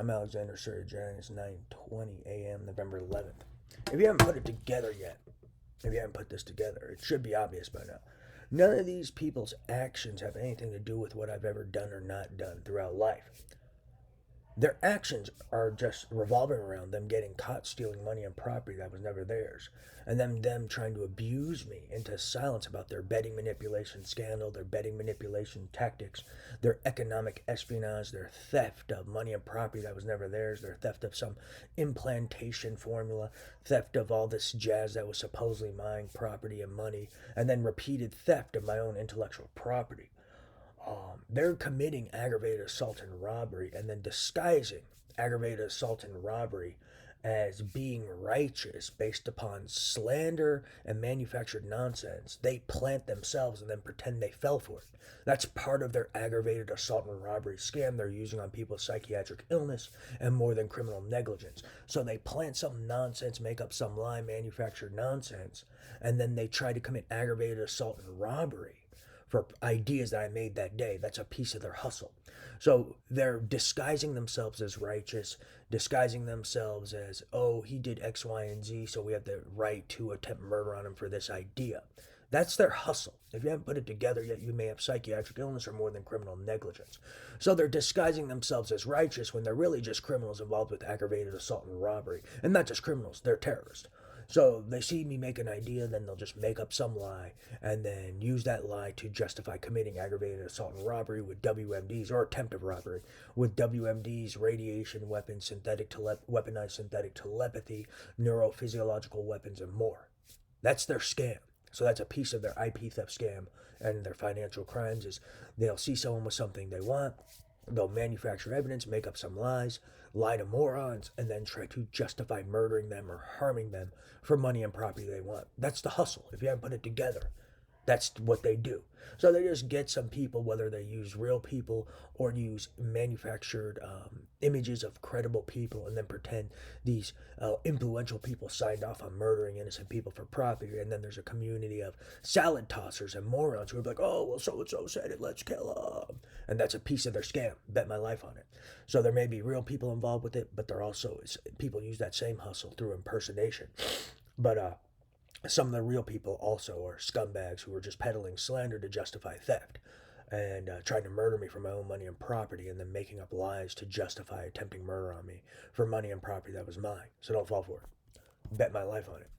I'm Alexander Surgeon. It's 9:20 a.m. November 11th. If you haven't put it together yet, if you haven't put this together, it should be obvious by now. None of these people's actions have anything to do with what I've ever done or not done throughout life. Their actions are just revolving around them getting caught stealing money and property that was never theirs, and then them trying to abuse me into silence about their betting manipulation scandal, their betting manipulation tactics, their economic espionage, their theft of money and property that was never theirs, their theft of some implantation formula, theft of all this jazz that was supposedly mine, property and money, and then repeated theft of my own intellectual property. They're committing aggravated assault and robbery and then disguising aggravated assault and robbery as being righteous based upon slander and manufactured nonsense. They plant themselves and then pretend they fell for it. That's part of their aggravated assault and robbery scam they're using on people with psychiatric illness and more than criminal negligence. So they plant some nonsense, make up some lie, manufactured nonsense, and then they try to commit aggravated assault and robbery for ideas that I made that day. That's a piece of their hustle. So they're disguising themselves as righteous, disguising themselves as, oh, he did X, Y, and Z, so we have the right to attempt murder on him for this idea. That's their hustle. If you haven't put it together yet, you may have psychiatric illness or more than criminal negligence. So they're disguising themselves as righteous when they're really just criminals involved with aggravated assault and robbery. And not just criminals, they're terrorists. So they see me make an idea, then they'll just make up some lie and then use that lie to justify committing aggravated assault and robbery with WMDs or attempt of robbery with WMDs, radiation weapons, weaponized synthetic telepathy, neurophysiological weapons, and more. That's their scam. So that's a piece of their IP theft scam and their financial crimes is they'll see someone with something they want, they'll manufacture evidence, make up some lies, lie to morons, and then try to justify murdering them or harming them for money and property they want. That's the hustle. If you haven't put it together, that's what they do. So they just get some people, whether they use real people or use manufactured images of credible people, and then pretend these influential people signed off on murdering innocent people for property. And then there's a community of salad tossers and morons who are like, oh, well, so-and-so said it, let's kill them. And that's a piece of their scam. Bet my life on it. So there may be real people involved with it, but there also is people use that same hustle through impersonation. But some of the real people also are scumbags who are just peddling slander to justify theft and trying to murder me for my own money and property and then making up lies to justify attempting murder on me for money and property that was mine. So don't fall for it. Bet my life on it.